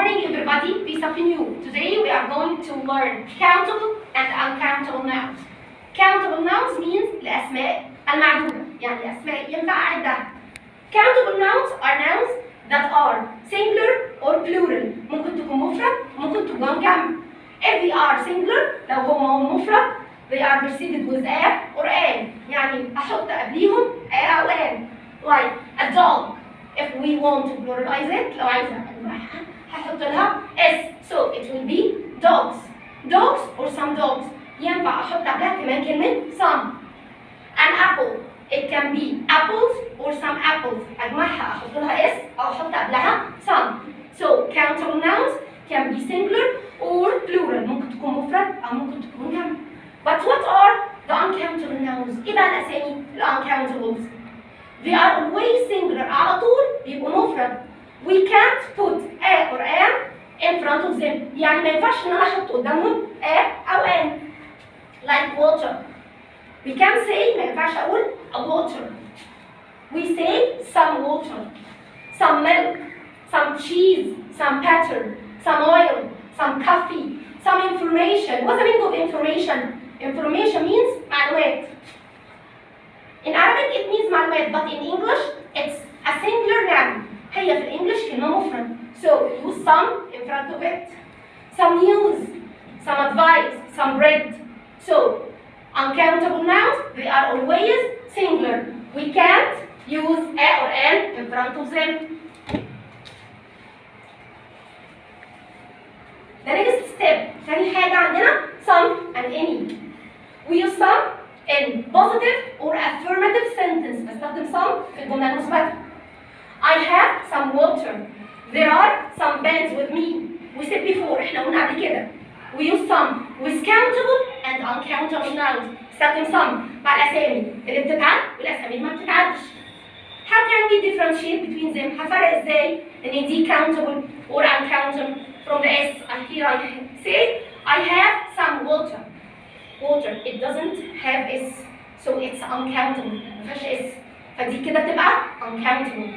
morning, everybody. Peace up in you. Today we are going to learn countable and uncountable nouns. Countable nouns means الأسماء المعدودة، يعني الأسماء ينفع أعدها. Countable nouns are nouns that are singular or plural. ممكن تكون مفرد، ممكن تكون جمع. If they are singular، لو هم مفرد، they are preceded with a or an. يعني أحط قبليهم a أو an. Like a dog. If we want to pluralize it, لو عايزة أنواعها هحط لها s. So it will be dogs. Dogs or some dogs. ينفع أحط قبلها كمان كلمة some. An apple. It can be apples or some apples. أجمعها أحط لها s أو أحط قبلها some. So countable nouns can be singular or plural. ممكن تكون مفرد أو ممكن تكون جمع. But what are the uncountable nouns؟ إيه بقى الأسامي الuncountables؟ They are always singular. على طول بيبقوا مفرد. We can't put a or an in front of them. يعني ما ينفعش إن أنا أحط قدامهم a أو an. Like water. We can say ما ينفعش أقول a water. We say some water, some milk, some cheese, some butter, some oil, some coffee, some information. What's the meaning of information? Information means معلومات. In Arabic it means معلومات, but in English it's a singular noun. هي في الإنجليش كلمة مفرد. So use some in front of it. Some news, some advice, some bread. So uncountable nouns, they are always singular. We can't use a or an in front of them. The next step, ثاني حاجة عندنا some and any. We use some in positive or affirmative sentence. بستخدم some في الجملة المثبتة. I have some water. There are some pens with me. We said before, احنا قلنا قبل كده. We use some with countable and uncountable nouns. استخدم some مع الأسامي اللي بتتعد والأسامي اللي ما بتتعدش. How can we differentiate between them؟ هفرق ازاي إن دي countable or uncountable from the S. Here I say I have some water. Water. It doesn't have S, so it's uncountable. ما فيهاش S. فدي كده تبقى uncountable.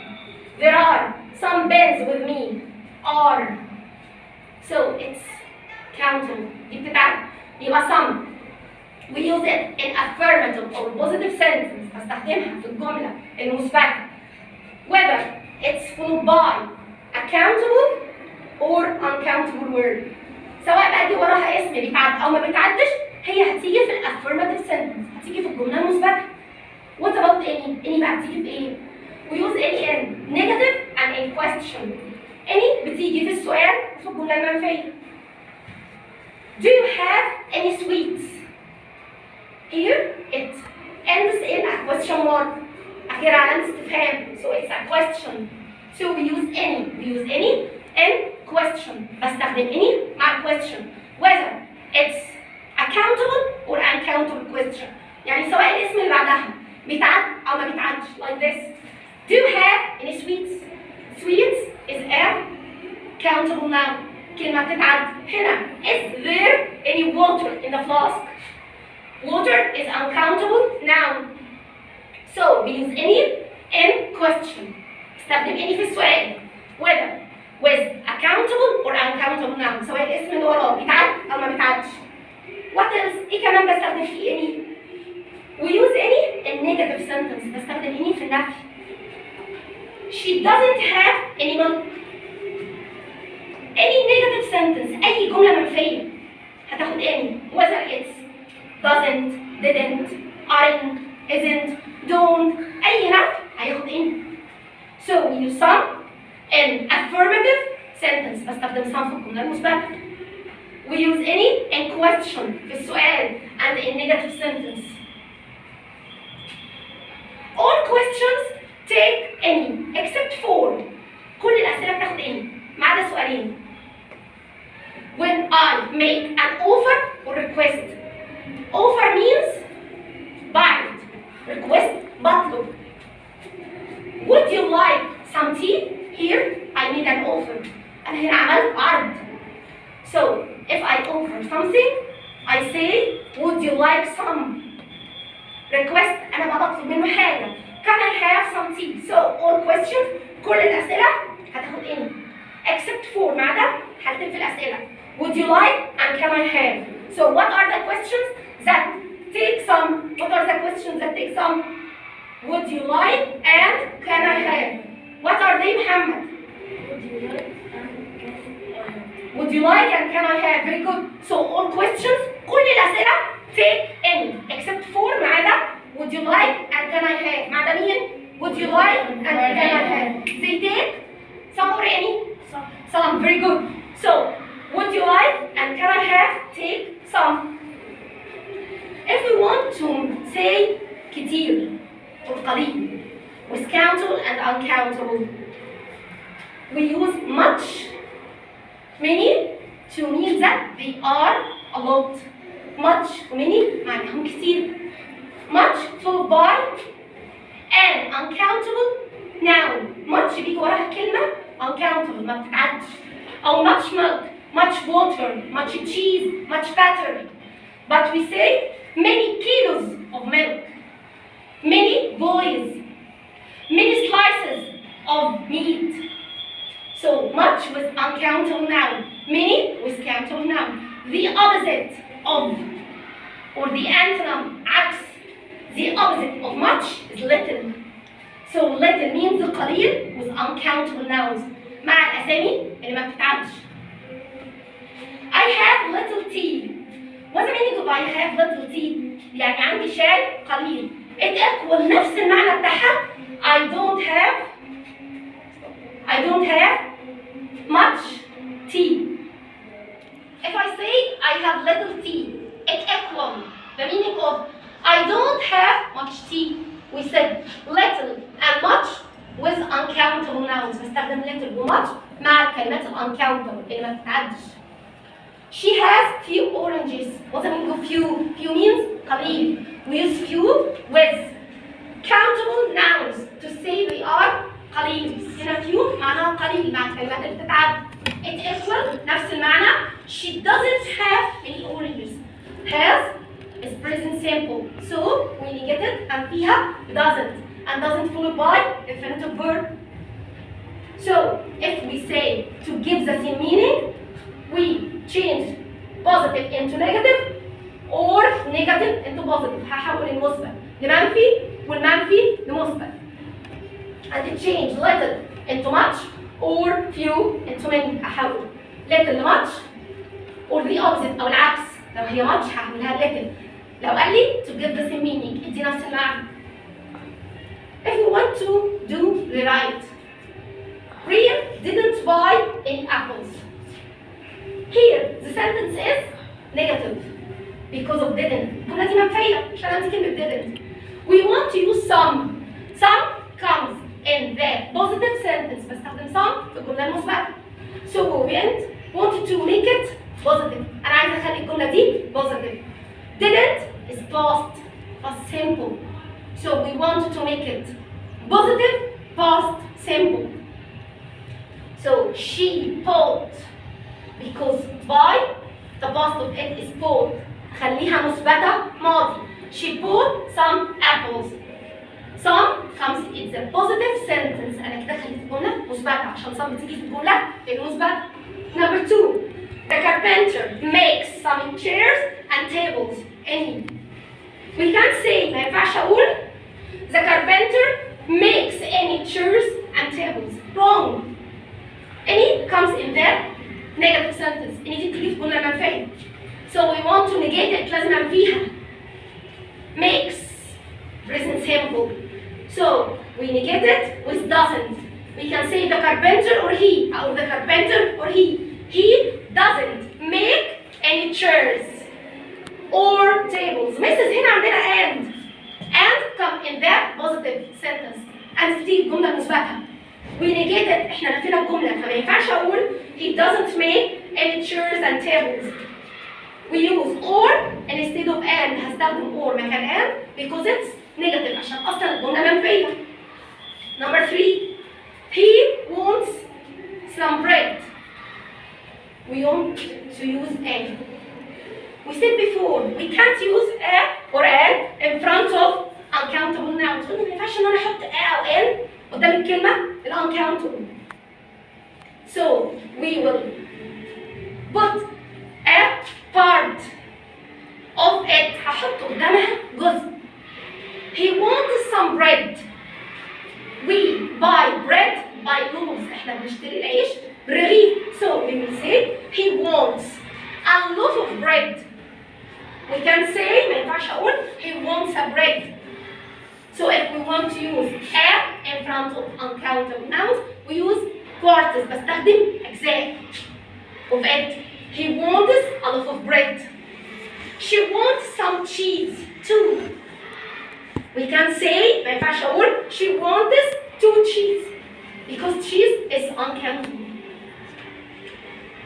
There are some pens with me. Are. So it's countable. دي بتتعد. يبقى some. We use it in affirmative or positive sentence. بستخدمها في الجملة المثبتة. Whether it's followed by a countable or uncountable word. سواء بقى دي وراها اسم بيتعد أو ما بيتعدش، هي هتيجي في الافirmative sentence، هتيجي في الجملة المثبتة. What about any؟ any بقى بتيجي في إيه؟ We use any in negative and in question. any بتيجي في السؤال وفي الجملة المنفية. Do you have any sweets? Here it ends in a question mark. أخيرا علامة استفهام. So it's a question. So we use any. We use any in question. بستخدم any مع question. Whether it's a countable or uncountable question. يعني سواء الاسم اللي بعدها بيتعد أو ما بيتعدش. Like this. Do you have any sweets? Sweets is a countable noun. كلمة بتتعد. هنا is there any water in the flask? Water is uncountable noun. So we use any in question. استخدم any في السؤال. Whether with a countable or uncountable noun. سواء الاسم اللي وراه بيتعد أو ما بيتعدش. What else؟ إيه كمان بستخدم فيه any؟ We use any in negative sentence. بستخدم any في النفي. She doesn't have any milk. Any negative sentence، أي جملة منفية هتاخد any. Whether it's doesn't, didn't, aren't, isn't, don't، أي نفي هياخد any. So we use some in affirmative sentence. بستخدم some في الجملة المثبتة. We use any in question في السؤال and in negative sentence. All questions take any except for. كل الأسئلة بتاخد any ما عدا سؤالين. When I make an offer or request. Offer means بعد. Request بطلب. Would you like some tea? Here I made an offer. أنا هنا عملت عرض. So if I offer something, I say, would you like some? Request أنا بقى بطلب منه حاجة. Can I have some tea? So all questions كل الأسئلة هتاخد any. except for ما عدا حالتين في الأسئلة. Would you like and can I have. So what are the questions that take some? What are the questions that take some? Would you like and can I have. What are they, Muhammad? Would you like and can I have. Very good. So all questions, كل الأسئلة take any except for ما عدا would you like and can I have. ما عدا مين؟ Would you like and can I have. They take some or any? Some. Very good. So would you like and can I have take some. If we want to say كتير or قليل with countable and uncountable, we use much, many to mean that they are a lot. Much many معناهم كتير. Much followed by an uncountable noun. Much بيجي وراها كلمة uncountable ما بتتعدش. أو much milk, much water, much cheese, much butter. But we say many kilos of milk, many boys, many slices of meat. So much with uncountable noun, many with countable noun. The opposite of or the antonym عكس the opposite of much is little. So little means قليل with uncountable nouns مع الأسامي اللي ما بتتعدش. I have little tea. What's the meaning of I have little tea? يعني عندي شاي قليل. It equals نفس المعنى بتاعها I don't have much tea. If I say I have little tea, it equals the meaning of I don't have much tea. We said little and much with uncountable nouns. بستخدم little و much مع الكلمات uncountable اللي ما بتتعدش. She has few oranges. What's the meaning of few? Few means قليل. We use few with countable nouns to say they are قليل. هنا few معناها قليل مع الكلمات اللي بتتعد. It equals نفس المعنى. She doesn't have any oranges. Has is present simple. So we negate it and فيها doesn't. And doesn't followed by infinitive verb. So if we say to give the same meaning, we change positive into negative or negative into positive. هحول المثبت لمنفي والمنفي لمثبت. And it change little into much or few into many. هحول little لmuch or the opposite أو العكس. لو هي much هعملها little. لو قال لي to give the same meaning ادي نفس المعنى. If you want to do the right, Priya didn't buy any apples. Here the sentence is negative because of didn't. الجملة دي منفية عشان عندي كلمة didn't. We want to use some. Some comes in the positive sentence. بستخدم some في الجملة المثبتة. So we wanted to make it positive. أنا عايزة أخلي الجملة دي positive. Didn't is past simple. So we wanted to make it positive past simple. So she bought because buy the past of it is bought. خليها مثبتة ماضي. She bought some apples. Some comes in the positive sentence. أنا كده خليت الجملة مثبتة عشان some بتيجي في الجملة المثبتة. Number 2. The carpenter makes some chairs and tables. Any. We can't say ما ينفعش أقول the carpenter makes any chairs and tables. Wrong. Any comes in the negative sentence. Any دي تيجي في جملة منفية. So we want to negate it. لازم أنفيها. Makes present simple. So we negate it with doesn't. We can say the carpenter or he. Or the carpenter or he. He doesn't make any chairs or tables. Mrs. هنا عندنا and come in the positive sentence. And دي الجملة مثبتة. We negate it. احنا نفينا الجملة فما ينفعش أقول he doesn't make any chairs and tables. We use or instead of and. هستخدم or مكان and because it's negative عشان أصلا الجملة منفية. Number 3. He wants some bread. We want to use a. We said before we can't use a or an in front of uncountable nouns. قلنا ما ينفعش إن أنا أحط a أو an قدام الكلمة uncountable. So we will put a part of it. هحط قدامها جزء. He wants some bread. We buy bread by loaves. احنا بنشتري العيش برغيف. So we will say he wants a loaf of bread. We can say ما ينفعش أقول he wants a bread. So if we want to use a in front of uncountable nouns, we use quarters. بستخدم أجزاء of it. He wants a loaf of bread. She wants some cheese too. We can say ما ينفعش أقول she wants 2 cheese because cheese is uncountable.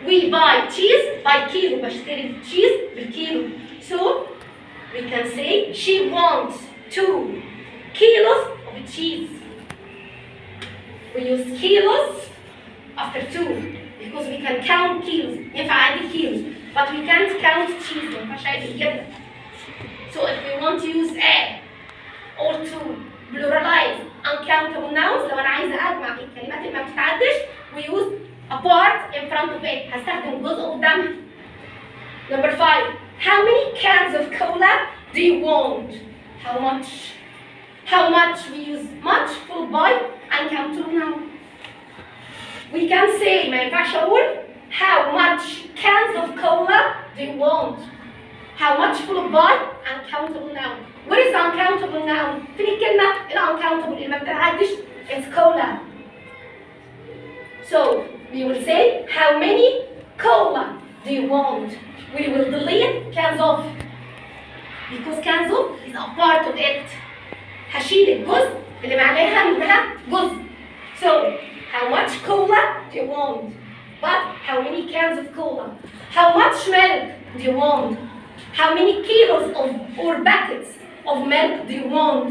We buy cheese by kilo. بشتري cheese بالكيلو. So we can say she wants 2 kilos of cheese. We use kilos after 2 because we can count kilos. ينفع أعد kilos, but we can't count cheese. ما ينفعش أعد كده. So if we want to use a or to pluralize uncountable nouns, لو أنا عايزة أجمع الكلمات اللي ما بتتعدش, we use a part in front of it. هستخدم جزء قدامها. Number 5. How many cans of cola do you want? How much? How much? We use much followed by uncountable noun. We can say ما ينفعش أقول how much cans of cola do you want? How much followed by uncountable noun. What is uncountable noun? فين الكلمة uncountable اللي ما بتتعدش? It's cola. So we will say how many cola do you want? We will delete cans of because cans of is a part of it. هشيل الجزء اللي معناها منها جزء. So how much cola do you want? But how many cans of cola? How much milk do you want? How many kilos of or buckets of milk do you want?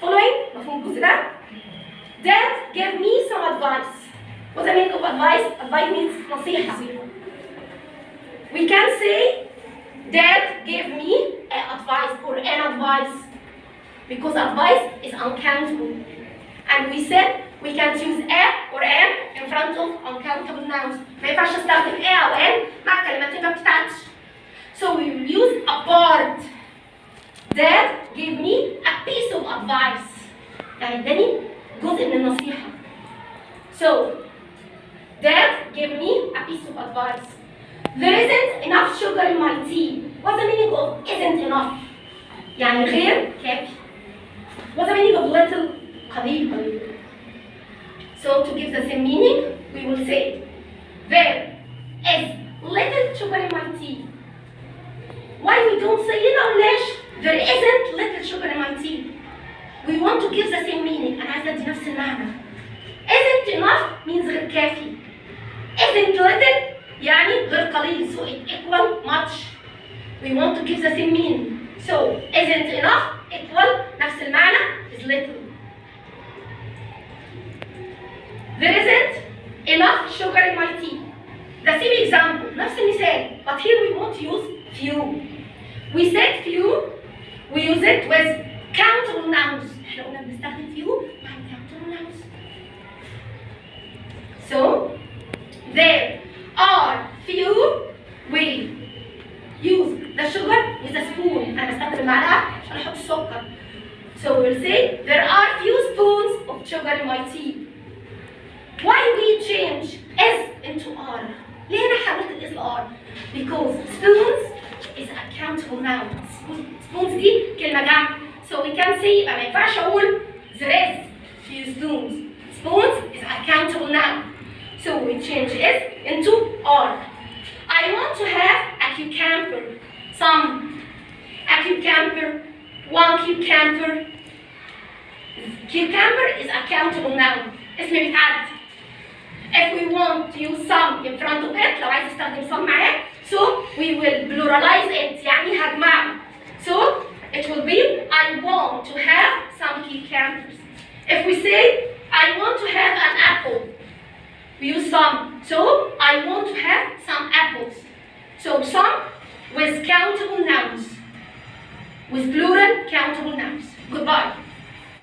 Following? مفهوم الجزء ده؟ Dad gave me some advice. What's the meaning of advice? Advice means نصيحة. We can say Dad gave me an advice or an advice because advice is uncountable. And we said we can't use a or an in front of uncountable nouns. ما ينفعش استخدم a أو an مع كلمات ما بتتعدش. So we will use a part. Dad gave me a piece of advice. يعني اداني جزء من النصيحة. So Dad gave me a piece of advice. There isn't enough sugar in my tea. What's the meaning of isn't enough? يعني غير كافي. What's the meaning of little? قليل. So to give the same meaning, we will say there is little sugar in my tea. Why we don't say in English there isn't little sugar in my tea? We want to give the same meaning. أنا عايزة أدي نفس المعنى. Isn't enough means غير كافي. Isn't little يعني غير قليل. So it equal much. We want to give the same meaning. So isn't enough equal نفس المعنى is little. There isn't enough sugar in my tea. The same example, نفس المثال. But here we want to use few. We said few. We use it with countable nouns. احنا قلنا بنستخدم few مع countable nouns. So there are few. We use the sugar with a spoon. أنا بستخدم المعلقة عشان أحط السكر. So we'll say there are few spoons of sugar in my tea. Why we change S into R? ليه أنا حولت ال S ل R? Because spoons is a countable noun. Spoons دي كلمة جمع. So we can say يبقى ما ينفعش أقول there is few spoons. Spoons is a countable noun. So we change S into R. I want to have a cucumber. A cucumber. 1 cucumber. Cucumber is a countable noun. اسم بيتعد. If we want to use some in front of it, لو عايز استخدم some معاه, so we will pluralize it. يعني هجمعه. So it will be I want to have some cucumbers. If we say I want to have an apple, we use some. So I want to have some apples. So some with countable nouns. With plural countable nouns. Goodbye.